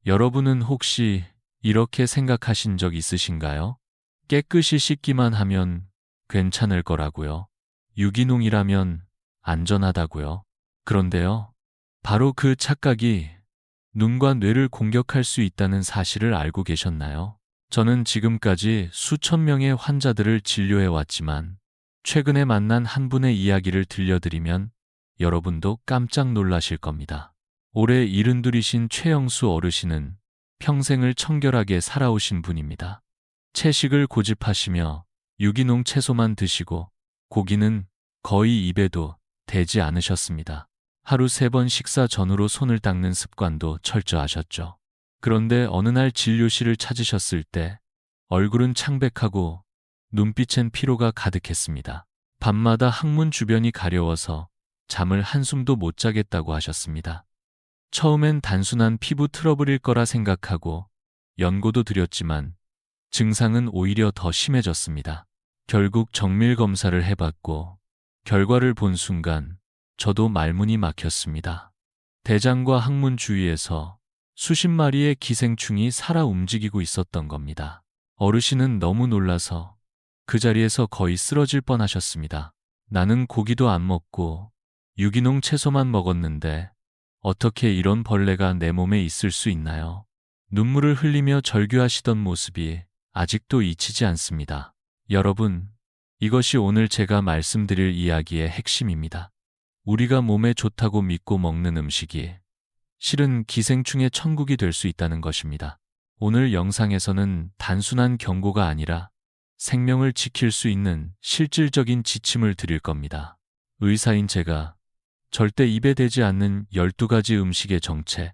여러분은 혹시 이렇게 생각하신 적 있으신가요? 깨끗이 씻기만 하면 괜찮을 거라고요. 유기농이라면 안전하다고요. 그런데요, 바로 그 착각이 눈과 뇌를 공격할 수 있다는 사실을 알고 계셨나요? 저는 지금까지 수천 명의 환자들을 진료해 왔지만 최근에 만난 한 분의 이야기를 들려드리면 여러분도 깜짝 놀라실 겁니다. 올해 72이신 최영수 어르신은 평생을 청결하게 살아오신 분입니다. 채식을 고집하시며 유기농 채소만 드시고 고기는 거의 입에도 대지 않으셨습니다. 하루 3번 식사 전후로 손을 닦는 습관도 철저하셨죠. 그런데 어느 날 진료실을 찾으셨을 때 얼굴은 창백하고 눈빛엔 피로가 가득했습니다. 밤마다 항문 주변이 가려워서 잠을 한숨도 못 자겠다고 하셨습니다. 처음엔 단순한 피부 트러블일 거라 생각하고 연고도 드렸지만 증상은 오히려 더 심해졌습니다. 결국 정밀 검사를 해봤고 결과를 본 순간 저도 말문이 막혔습니다. 대장과 항문 주위에서 수십 마리의 기생충이 살아 움직이고 있었던 겁니다. 어르신은 너무 놀라서 그 자리에서 거의 쓰러질 뻔하셨습니다. 나는 고기도 안 먹고 유기농 채소만 먹었는데 어떻게 이런 벌레가 내 몸에 있을 수 있나요? 눈물을 흘리며 절규하시던 모습이 아직도 잊히지 않습니다. 여러분, 이것이 오늘 제가 말씀드릴 이야기의 핵심입니다. 우리가 몸에 좋다고 믿고 먹는 음식이 실은 기생충의 천국이 될 수 있다는 것입니다. 오늘 영상에서는 단순한 경고가 아니라 생명을 지킬 수 있는 실질적인 지침을 드릴 겁니다. 의사인 제가 절대 입에 대지 않는 12가지 음식의 정체,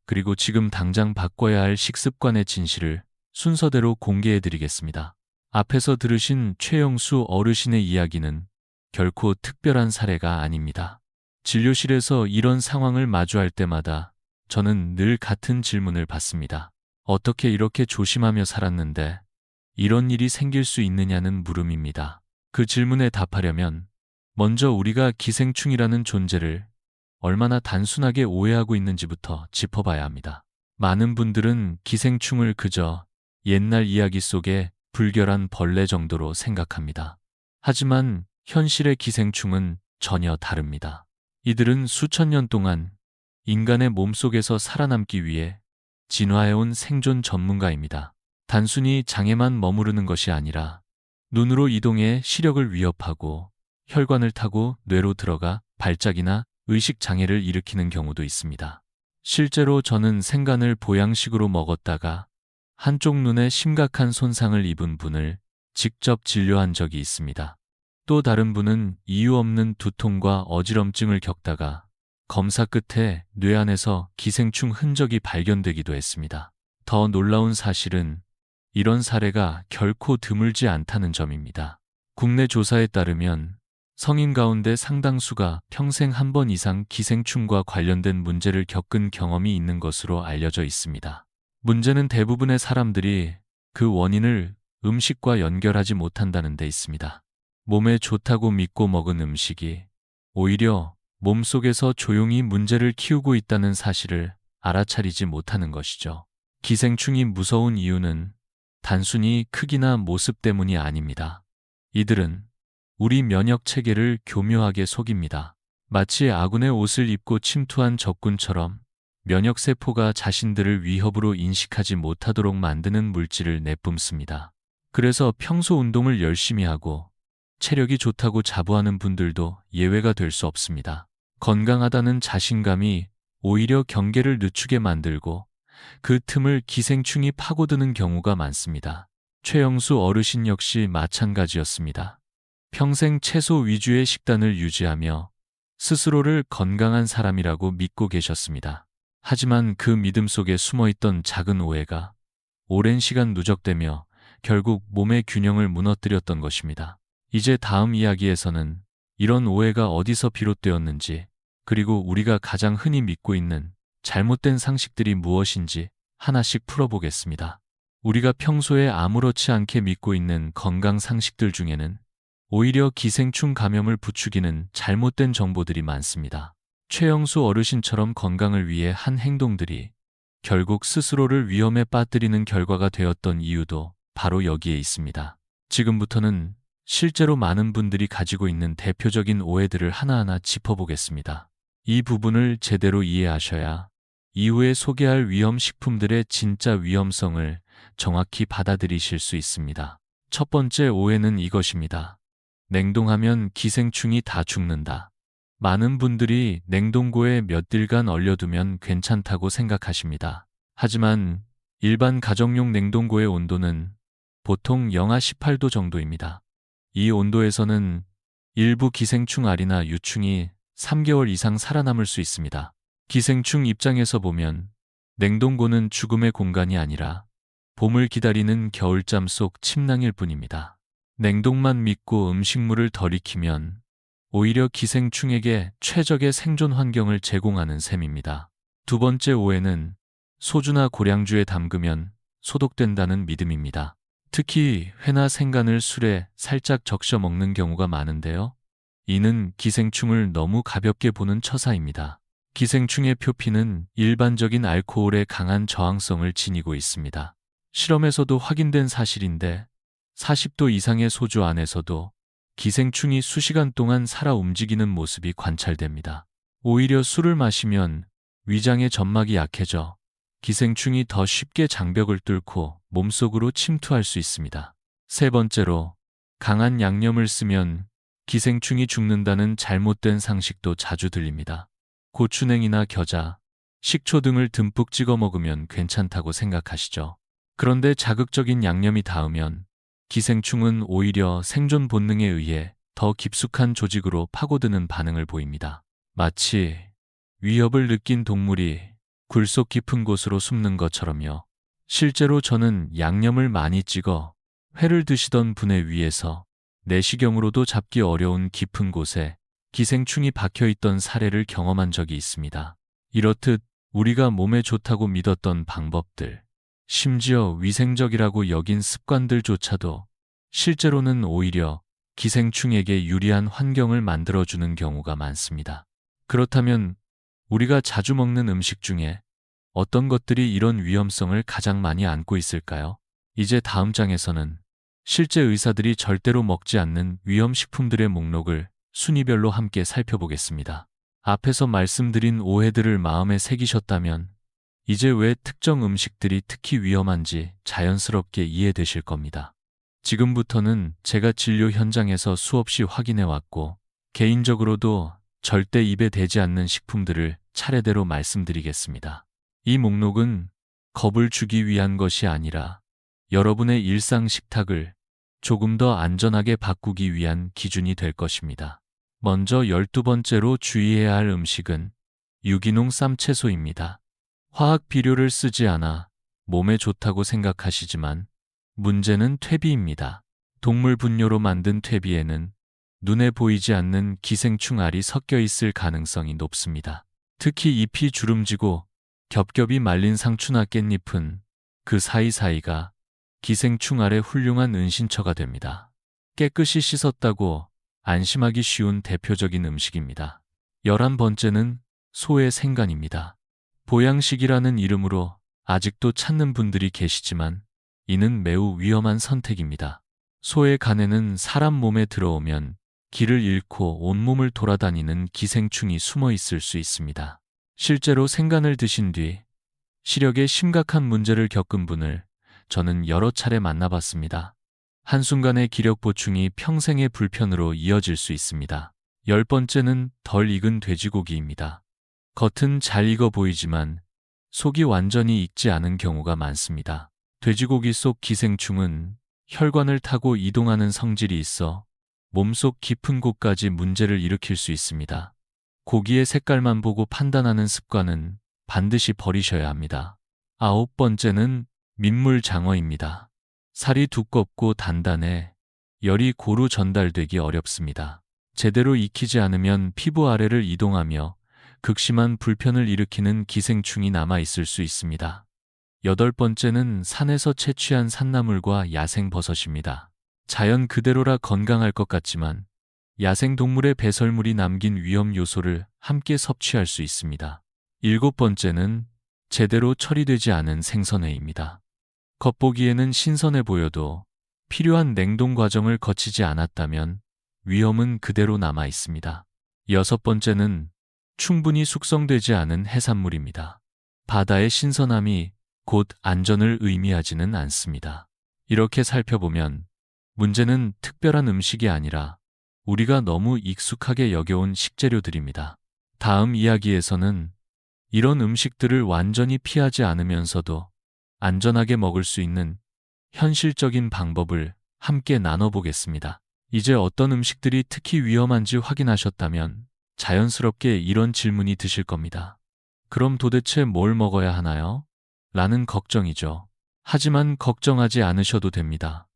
그리고 지금 당장 바꿔야 할 식습관의 진실을 순서대로 공개해 드리겠습니다. 앞에서 들으신 최영수 어르신의 이야기는 결코 특별한 사례가 아닙니다. 진료실에서 이런 상황을 마주할 때마다 저는 늘 같은 질문을 받습니다. 어떻게 이렇게 조심하며 살았는데 이런 일이 생길 수 있느냐는 물음입니다. 그 질문에 답하려면 먼저 우리가 기생충이라는 존재를 얼마나 단순하게 오해하고 있는지부터 짚어봐야 합니다. 많은 분들은 기생충을 그저 옛날 이야기 속의 불결한 벌레 정도로 생각합니다. 하지만 현실의 기생충은 전혀 다릅니다. 이들은 수천 년 동안 인간의 몸속에서 살아남기 위해 진화해온 생존 전문가입니다. 단순히 장에만 머무르는 것이 아니라 눈으로 이동해 시력을 위협하고 혈관을 타고 뇌로 들어가 발작이나 의식 장애를 일으키는 경우도 있습니다. 실제로 저는 생간을 보양식으로 먹었다가 한쪽 눈에 심각한 손상을 입은 분을 직접 진료한 적이 있습니다. 또 다른 분은 이유 없는 두통과 어지럼증을 겪다가 검사 끝에 뇌 안에서 기생충 흔적이 발견되기도 했습니다. 더 놀라운 사실은 이런 사례가 결코 드물지 않다는 점입니다. 국내 조사에 따르면 성인 가운데 상당수가 평생 한 번 이상 기생충과 관련된 문제를 겪은 경험이 있는 것으로 알려져 있습니다. 문제는 대부분의 사람들이 그 원인을 음식과 연결하지 못한다는 데 있습니다. 몸에 좋다고 믿고 먹은 음식이 오히려 몸속에서 조용히 문제를 키우고 있다는 사실을 알아차리지 못하는 것이죠. 기생충이 무서운 이유는 단순히 크기나 모습 때문이 아닙니다. 이들은 우리 면역 체계를 교묘하게 속입니다. 마치 아군의 옷을 입고 침투한 적군처럼 면역 세포가 자신들을 위협으로 인식하지 못하도록 만드는 물질을 내뿜습니다. 그래서 평소 운동을 열심히 하고 체력이 좋다고 자부하는 분들도 예외가 될 수 없습니다. 건강하다는 자신감이 오히려 경계를 늦추게 만들고 그 틈을 기생충이 파고드는 경우가 많습니다. 최영수 어르신 역시 마찬가지였습니다. 평생 채소 위주의 식단을 유지하며 스스로를 건강한 사람이라고 믿고 계셨습니다. 하지만 그 믿음 속에 숨어있던 작은 오해가 오랜 시간 누적되며 결국 몸의 균형을 무너뜨렸던 것입니다. 이제 다음 이야기에서는 이런 오해가 어디서 비롯되었는지, 그리고 우리가 가장 흔히 믿고 있는 잘못된 상식들이 무엇인지 하나씩 풀어보겠습니다. 우리가 평소에 아무렇지 않게 믿고 있는 건강 상식들 중에는 오히려 기생충 감염을 부추기는 잘못된 정보들이 많습니다. 최영수 어르신처럼 건강을 위해 한 행동들이 결국 스스로를 위험에 빠뜨리는 결과가 되었던 이유도 바로 여기에 있습니다. 지금부터는 실제로 많은 분들이 가지고 있는 대표적인 오해들을 하나하나 짚어보겠습니다. 이 부분을 제대로 이해하셔야 이후에 소개할 위험식품들의 진짜 위험성을 정확히 받아들이실 수 있습니다. 첫 번째 오해는 이것입니다. 냉동하면 기생충이 다 죽는다. 많은 분들이 냉동고에 몇 일간 얼려두면 괜찮다고 생각하십니다. 하지만 일반 가정용 냉동고의 온도는 보통 영하 18도 정도입니다. 이 온도에서는 일부 기생충 알이나 유충이 3개월 이상 살아남을 수 있습니다. 기생충 입장에서 보면 냉동고는 죽음의 공간이 아니라 봄을 기다리는 겨울잠 속 침낭일 뿐입니다. 냉동만 믿고 음식물을 덜 익히면 오히려 기생충에게 최적의 생존 환경을 제공하는 셈입니다. 두 번째 오해는 소주나 고량주에 담그면 소독된다는 믿음입니다. 특히 회나 생간을 술에 살짝 적셔 먹는 경우가 많은데요. 이는 기생충을 너무 가볍게 보는 처사입니다. 기생충의 표피는 일반적인 알코올에 강한 저항성을 지니고 있습니다. 실험에서도 확인된 사실인데 40도 이상의 소주 안에서도 기생충이 수시간 동안 살아 움직이는 모습이 관찰됩니다. 오히려 술을 마시면 위장의 점막이 약해져 기생충이 더 쉽게 장벽을 뚫고 몸속으로 침투할 수 있습니다. 세 번째로, 강한 양념을 쓰면 기생충이 죽는다는 잘못된 상식도 자주 들립니다. 고추냉이나 겨자, 식초 등을 듬뿍 찍어 먹으면 괜찮다고 생각하시죠. 그런데 자극적인 양념이 닿으면 기생충은 오히려 생존 본능에 의해 더 깊숙한 조직으로 파고드는 반응을 보입니다. 마치 위협을 느낀 동물이 굴속 깊은 곳으로 숨는 것처럼요. 실제로 저는 양념을 많이 찍어 회를 드시던 분의 위에서 내시경으로도 잡기 어려운 깊은 곳에 기생충이 박혀있던 사례를 경험한 적이 있습니다. 이렇듯 우리가 몸에 좋다고 믿었던 방법들, 심지어 위생적이라고 여긴 습관들조차도 실제로는 오히려 기생충에게 유리한 환경을 만들어주는 경우가 많습니다. 그렇다면 우리가 자주 먹는 음식 중에 어떤 것들이 이런 위험성을 가장 많이 안고 있을까요? 이제 다음 장에서는 실제 의사들이 절대로 먹지 않는 위험식품들의 목록을 순위별로 함께 살펴보겠습니다. 앞에서 말씀드린 오해들을 마음에 새기셨다면 이제 왜 특정 음식들이 특히 위험한지 자연스럽게 이해되실 겁니다. 지금부터는 제가 진료 현장에서 수없이 확인해왔고 개인적으로도 절대 입에 대지 않는 식품들을 차례대로 말씀드리겠습니다. 이 목록은 겁을 주기 위한 것이 아니라 여러분의 일상 식탁을 조금 더 안전하게 바꾸기 위한 기준이 될 것입니다. 먼저 12번째로 주의해야 할 음식은 유기농 쌈채소입니다. 화학 비료를 쓰지 않아 몸에 좋다고 생각하시지만 문제는 퇴비입니다. 동물 분뇨로 만든 퇴비에는 눈에 보이지 않는 기생충 알이 섞여 있을 가능성이 높습니다. 특히 잎이 주름지고 겹겹이 말린 상추나 깻잎은 그 사이사이가 기생충 알의 훌륭한 은신처가 됩니다. 깨끗이 씻었다고 안심하기 쉬운 대표적인 음식입니다. 11번째는 소의 생간입니다. 보양식이라는 이름으로 아직도 찾는 분들이 계시지만 이는 매우 위험한 선택입니다. 소의 간에는 사람 몸에 들어오면 길을 잃고 온몸을 돌아다니는 기생충이 숨어 있을 수 있습니다. 실제로 생간을 드신 뒤 시력에 심각한 문제를 겪은 분을 저는 여러 차례 만나봤습니다. 한순간의 기력 보충이 평생의 불편으로 이어질 수 있습니다. 10번째는 덜 익은 돼지고기입니다. 겉은 잘 익어 보이지만 속이 완전히 익지 않은 경우가 많습니다. 돼지고기 속 기생충은 혈관을 타고 이동하는 성질이 있어 몸속 깊은 곳까지 문제를 일으킬 수 있습니다. 고기의 색깔만 보고 판단하는 습관은 반드시 버리셔야 합니다. 9번째는 민물장어입니다. 살이 두껍고 단단해 열이 고루 전달되기 어렵습니다. 제대로 익히지 않으면 피부 아래를 이동하며 극심한 불편을 일으키는 기생충이 남아있을 수 있습니다. 8번째는 산에서 채취한 산나물과 야생버섯입니다. 자연 그대로라 건강할 것 같지만 야생동물의 배설물이 남긴 위험 요소를 함께 섭취할 수 있습니다. 7번째는 제대로 처리되지 않은 생선회입니다. 겉보기에는 신선해 보여도 필요한 냉동 과정을 거치지 않았다면 위험은 그대로 남아 있습니다. 여섯 번째는 충분히 숙성되지 않은 해산물입니다. 바다의 신선함이 곧 안전을 의미하지는 않습니다. 이렇게 살펴보면 문제는 특별한 음식이 아니라 우리가 너무 익숙하게 여겨온 식재료들입니다. 다음 이야기에서는 이런 음식들을 완전히 피하지 않으면서도 안전하게 먹을 수 있는 현실적인 방법을 함께 나눠보겠습니다. 이제 어떤 음식들이 특히 위험한지 확인하셨다면 자연스럽게 이런 질문이 드실 겁니다. 그럼 도대체 뭘 먹어야 하나요? 라는 걱정이죠. 하지만 걱정하지 않으셔도 됩니다.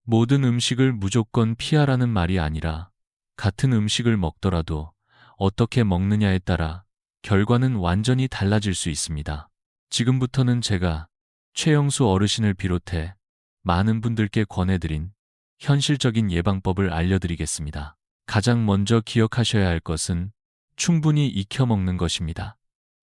모든 음식을 무조건 피하라는 말이 아니라 같은 음식을 먹더라도 어떻게 먹느냐에 따라 결과는 완전히 달라질 수 있습니다. 지금부터는 제가 최영수 어르신을 비롯해 많은 분들께 권해드린 현실적인 예방법을 알려드리겠습니다. 가장 먼저 기억하셔야 할 것은 충분히 익혀 먹는 것입니다.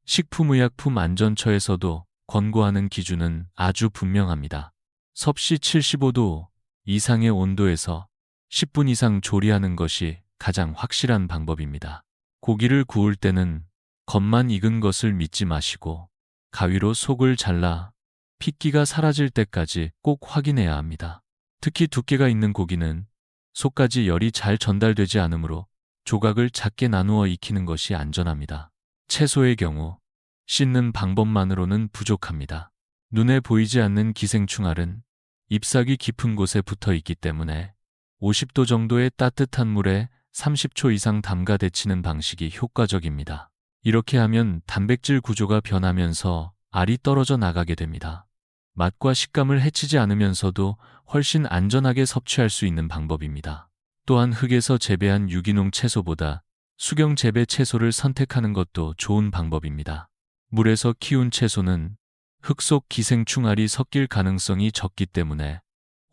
식품의약품안전처에서도 권고하는 기준은 아주 분명합니다. 섭씨 75도 이상의 온도에서 10분 이상 조리하는 것이 가장 확실한 방법입니다. 고기를 구울 때는 겉만 익은 것을 믿지 마시고 가위로 속을 잘라 핏기가 사라질 때까지 꼭 확인해야 합니다. 특히 두께가 있는 고기는 속까지 열이 잘 전달되지 않으므로 조각을 작게 나누어 익히는 것이 안전합니다. 채소의 경우 씻는 방법만으로는 부족합니다. 눈에 보이지 않는 기생충알은 잎사귀 깊은 곳에 붙어 있기 때문에 50도 정도의 따뜻한 물에 30초 이상 담가 데치는 방식이 효과적입니다. 이렇게 하면 단백질 구조가 변하면서 알이 떨어져 나가게 됩니다. 맛과 식감을 해치지 않으면서도 훨씬 안전하게 섭취할 수 있는 방법입니다. 또한 흙에서 재배한 유기농 채소보다 수경 재배 채소를 선택하는 것도 좋은 방법입니다. 물에서 키운 채소는 흙 속 기생충알이 섞일 가능성이 적기 때문에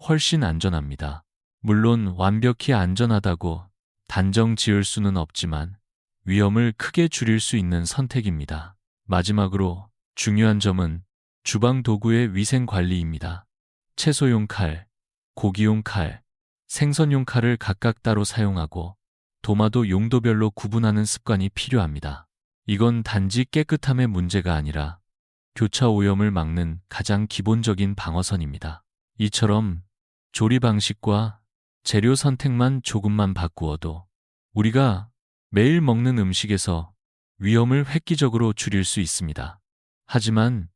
훨씬 안전합니다. 물론 완벽히 안전하다고 단정 지을 수는 없지만 위험을 크게 줄일 수 있는 선택입니다. 마지막으로 중요한 점은 주방 도구의 위생 관리입니다. 채소용 칼, 고기용 칼, 생선용 칼을 각각 따로 사용하고 도마도 용도별로 구분하는 습관이 필요합니다. 이건 단지 깨끗함의 문제가 아니라 교차 오염을 막는 가장 기본적인 방어선입니다. 이처럼 조리 방식과 재료 선택만 조금만 바꾸어도 우리가 매일 먹는 음식에서 위험을 획기적으로 줄일 수 있습니다. 하지만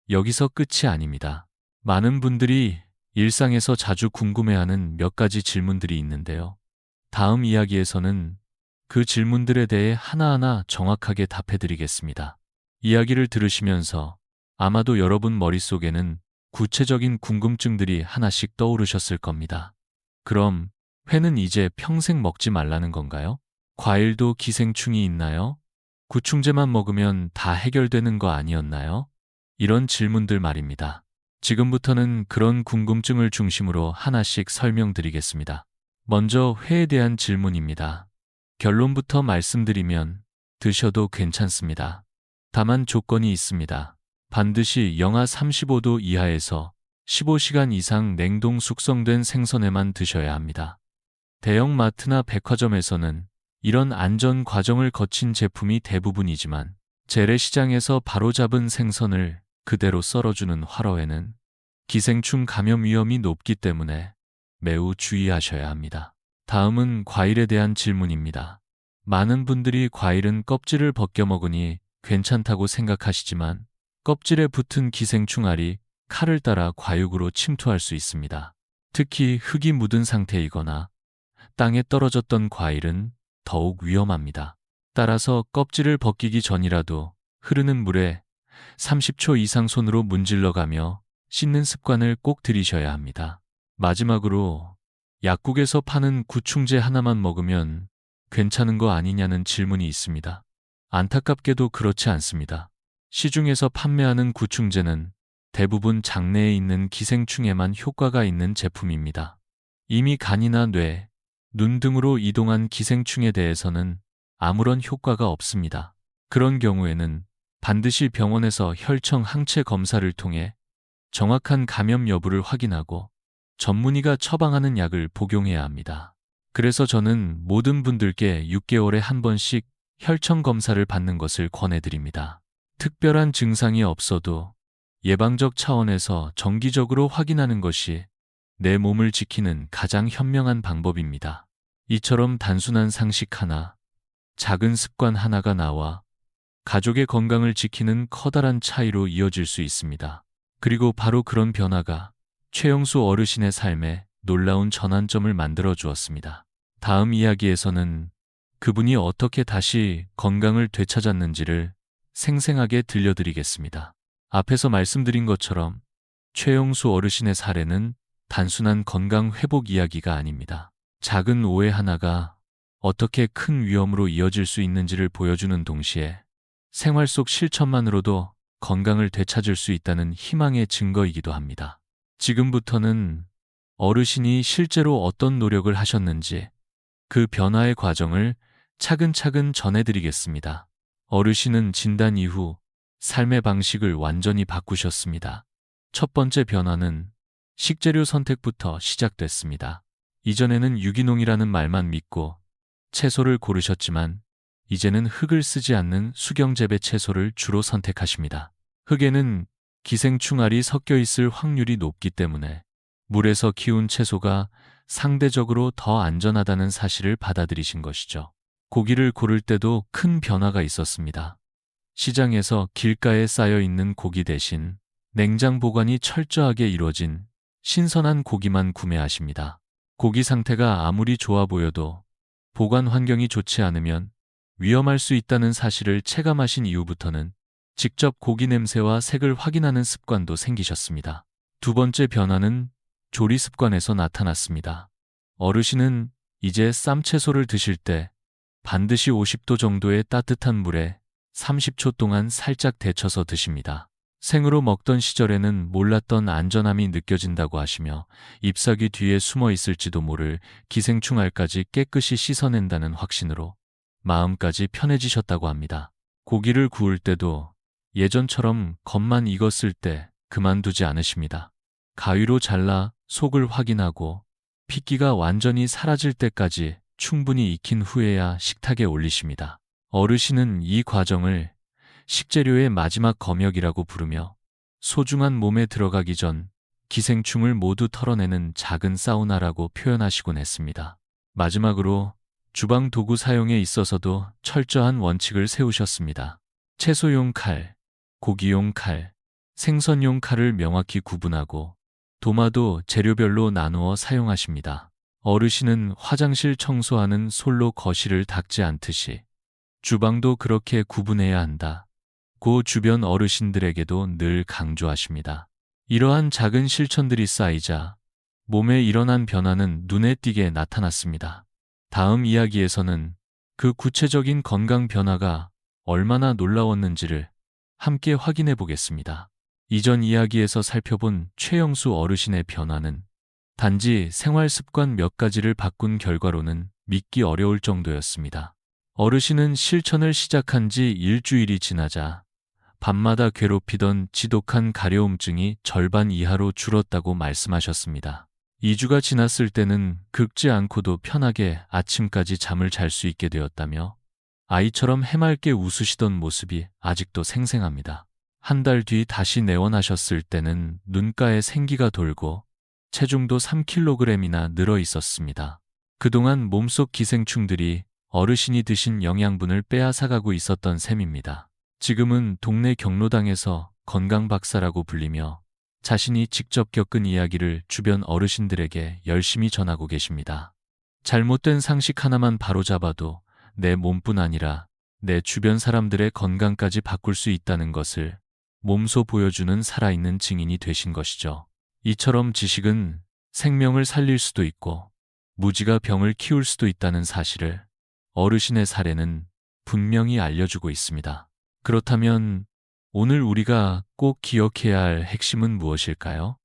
여기서 끝이 아닙니다. 많은 분들이 일상에서 자주 궁금해하는 몇 가지 질문들이 있는데요. 다음 이야기에서는 그 질문들에 대해 하나하나 정확하게 답해드리겠습니다. 이야기를 들으시면서 아마도 여러분 머릿속에는 구체적인 궁금증들이 하나씩 떠오르셨을 겁니다. 그럼 회는 이제 평생 먹지 말라는 건가요? 과일도 기생충이 있나요? 구충제만 먹으면 다 해결되는 거 아니었나요? 이런 질문들 말입니다. 지금부터는 그런 궁금증을 중심으로 하나씩 설명드리겠습니다. 먼저 회에 대한 질문입니다. 결론부터 말씀드리면 드셔도 괜찮습니다. 다만 조건이 있습니다. 반드시 영하 35도 이하에서 15시간 이상 냉동 숙성된 생선회만 드셔야 합니다. 대형 마트나 백화점에서는 이런 안전 과정을 거친 제품이 대부분이지만 재래시장에서 바로 잡은 생선을 그대로 썰어주는 활어회는 기생충 감염 위험이 높기 때문에 매우 주의하셔야 합니다. 다음은 과일에 대한 질문입니다. 많은 분들이 과일은 껍질을 벗겨 먹으니 괜찮다고 생각하시지만 껍질에 붙은 기생충알이 칼을 따라 과육으로 침투할 수 있습니다. 특히 흙이 묻은 상태이거나 땅에 떨어졌던 과일은 더욱 위험합니다. 따라서 껍질을 벗기기 전이라도 흐르는 물에 30초 이상 손으로 문질러가며 씻는 습관을 꼭 들이셔야 합니다. 마지막으로 약국에서 파는 구충제 하나만 먹으면 괜찮은 거 아니냐는 질문이 있습니다. 안타깝게도 그렇지 않습니다. 시중에서 판매하는 구충제는 대부분 장내에 있는 기생충에만 효과가 있는 제품입니다. 이미 간이나 뇌, 눈 등으로 이동한 기생충에 대해서는 아무런 효과가 없습니다. 그런 경우에는 반드시 병원에서 혈청 항체 검사를 통해 정확한 감염 여부를 확인하고 전문의가 처방하는 약을 복용해야 합니다. 그래서 저는 모든 분들께 6개월에 한 번씩 혈청 검사를 받는 것을 권해드립니다. 특별한 증상이 없어도 예방적 차원에서 정기적으로 확인하는 것이 내 몸을 지키는 가장 현명한 방법입니다. 이처럼 단순한 상식 하나, 작은 습관 하나가 나와 가족의 건강을 지키는 커다란 차이로 이어질 수 있습니다. 그리고 바로 그런 변화가 최영수 어르신의 삶에 놀라운 전환점을 만들어 주었습니다. 다음 이야기에서는 그분이 어떻게 다시 건강을 되찾았는지를 생생하게 들려드리겠습니다. 앞에서 말씀드린 것처럼 최영수 어르신의 사례는 단순한 건강 회복 이야기가 아닙니다. 작은 오해 하나가 어떻게 큰 위험으로 이어질 수 있는지를 보여주는 동시에 생활 속 실천만으로도 건강을 되찾을 수 있다는 희망의 증거이기도 합니다. 지금부터는 어르신이 실제로 어떤 노력을 하셨는지 그 변화의 과정을 차근차근 전해드리겠습니다. 어르신은 진단 이후 삶의 방식을 완전히 바꾸셨습니다. 첫 번째 변화는 식재료 선택부터 시작됐습니다. 이전에는 유기농이라는 말만 믿고 채소를 고르셨지만 이제는 흙을 쓰지 않는 수경재배 채소를 주로 선택하십니다. 흙에는 기생충알이 섞여 있을 확률이 높기 때문에 물에서 키운 채소가 상대적으로 더 안전하다는 사실을 받아들이신 것이죠. 고기를 고를 때도 큰 변화가 있었습니다. 시장에서 길가에 쌓여 있는 고기 대신 냉장 보관이 철저하게 이루어진 신선한 고기만 구매하십니다. 고기 상태가 아무리 좋아 보여도 보관 환경이 좋지 않으면 위험할 수 있다는 사실을 체감하신 이후부터는 직접 고기 냄새와 색을 확인하는 습관도 생기셨습니다. 두 번째 변화는 조리 습관에서 나타났습니다. 어르신은 이제 쌈채소를 드실 때 반드시 50도 정도의 따뜻한 물에 30초 동안 살짝 데쳐서 드십니다. 생으로 먹던 시절에는 몰랐던 안전함이 느껴진다고 하시며 잎사귀 뒤에 숨어 있을지도 모를 기생충알까지 깨끗이 씻어낸다는 확신으로 마음까지 편해지셨다고 합니다. 고기를 구울 때도 예전처럼 겉만 익었을 때 그만두지 않으십니다. 가위로 잘라 속을 확인하고 핏기가 완전히 사라질 때까지 충분히 익힌 후에야 식탁에 올리십니다. 어르신은 이 과정을 식재료의 마지막 검역이라고 부르며 소중한 몸에 들어가기 전 기생충을 모두 털어내는 작은 사우나라고 표현하시곤 했습니다. 마지막으로 주방 도구 사용에 있어서도 철저한 원칙을 세우셨습니다. 채소용 칼, 고기용 칼, 생선용 칼을 명확히 구분하고 도마도 재료별로 나누어 사용하십니다. 어르신은 화장실 청소하는 솔로 거실을 닦지 않듯이 주방도 그렇게 구분해야 한다. 고 주변 어르신들에게도 늘 강조하십니다. 이러한 작은 실천들이 쌓이자 몸에 일어난 변화는 눈에 띄게 나타났습니다. 다음 이야기에서는 그 구체적인 건강 변화가 얼마나 놀라웠는지를 함께 확인해 보겠습니다. 이전 이야기에서 살펴본 최영수 어르신의 변화는 단지 생활 습관 몇 가지를 바꾼 결과로는 믿기 어려울 정도였습니다. 어르신은 실천을 시작한 지 일주일이 지나자 밤마다 괴롭히던 지독한 가려움증이 절반 이하로 줄었다고 말씀하셨습니다. 2주가 지났을 때는 긁지 않고도 편하게 아침까지 잠을 잘 수 있게 되었다며 아이처럼 해맑게 웃으시던 모습이 아직도 생생합니다. 한 달 뒤 다시 내원하셨을 때는 눈가에 생기가 돌고 체중도 3kg이나 늘어 있었습니다. 그동안 몸속 기생충들이 어르신이 드신 영양분을 빼앗아가고 있었던 셈입니다. 지금은 동네 경로당에서 건강 박사라고 불리며 자신이 직접 겪은 이야기를 주변 어르신들에게 열심히 전하고 계십니다. 잘못된 상식 하나만 바로잡아도 내 몸뿐 아니라 내 주변 사람들의 건강까지 바꿀 수 있다는 것을 몸소 보여주는 살아있는 증인이 되신 것이죠. 이처럼 지식은 생명을 살릴 수도 있고 무지가 병을 키울 수도 있다는 사실을 어르신의 사례는 분명히 알려주고 있습니다. 그렇다면 오늘 우리가 꼭 기억해야 할 핵심은 무엇일까요?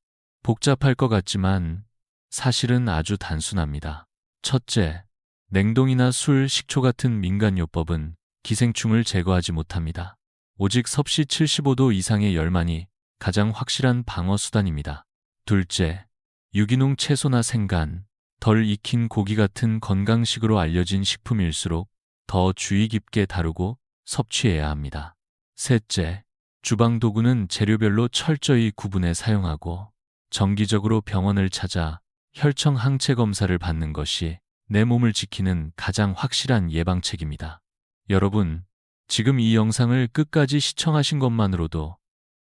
복잡할 것 같지만 사실은 아주 단순합니다. 첫째, 냉동이나 술, 식초 같은 민간요법은 기생충을 제거하지 못합니다. 오직 섭씨 75도 이상의 열만이 가장 확실한 방어 수단입니다. 둘째, 유기농 채소나 생간, 덜 익힌 고기 같은 건강식으로 알려진 식품일수록 더 주의 깊게 다루고 섭취해야 합니다. 셋째, 주방 도구는 재료별로 철저히 구분해 사용하고 정기적으로 병원을 찾아 혈청 항체 검사를 받는 것이 내 몸을 지키는 가장 확실한 예방책입니다. 여러분, 지금 이 영상을 끝까지 시청하신 것만으로도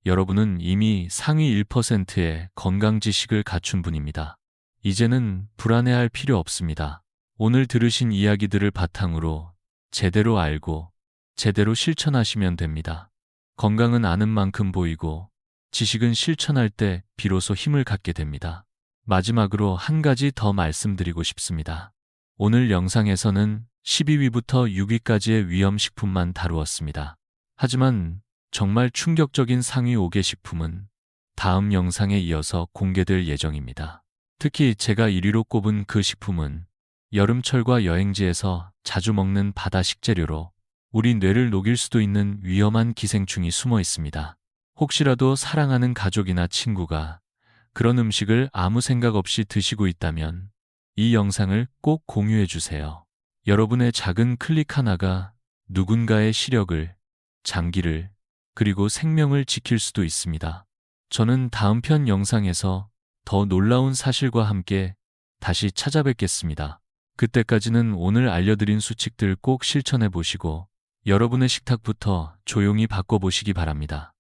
여러분은 이미 상위 1%의 건강 지식을 갖춘 분입니다. 이제는 불안해할 필요 없습니다. 오늘 들으신 이야기들을 바탕으로 제대로 알고 제대로 실천하시면 됩니다. 건강은 아는 만큼 보이고 지식은 실천할 때 비로소 힘을 갖게 됩니다. 마지막으로 한 가지 더 말씀드리고 싶습니다. 오늘 영상에서는 12위부터 6위까지의 위험식품만 다루었습니다. 하지만 정말 충격적인 상위 5개 식품은 다음 영상에 이어서 공개될 예정입니다. 특히 제가 1위로 꼽은 그 식품은 여름철과 여행지에서 자주 먹는 바다 식재료로 우리 뇌를 녹일 수도 있는 위험한 기생충이 숨어 있습니다. 혹시라도 사랑하는 가족이나 친구가 그런 음식을 아무 생각 없이 드시고 있다면 이 영상을 꼭 공유해 주세요. 여러분의 작은 클릭 하나가 누군가의 시력을, 장기를, 그리고 생명을 지킬 수도 있습니다. 저는 다음 편 영상에서 더 놀라운 사실과 함께 다시 찾아뵙겠습니다. 그때까지는 오늘 알려드린 수칙들 꼭 실천해 보시고 여러분의 식탁부터 조용히 바꿔보시기 바랍니다.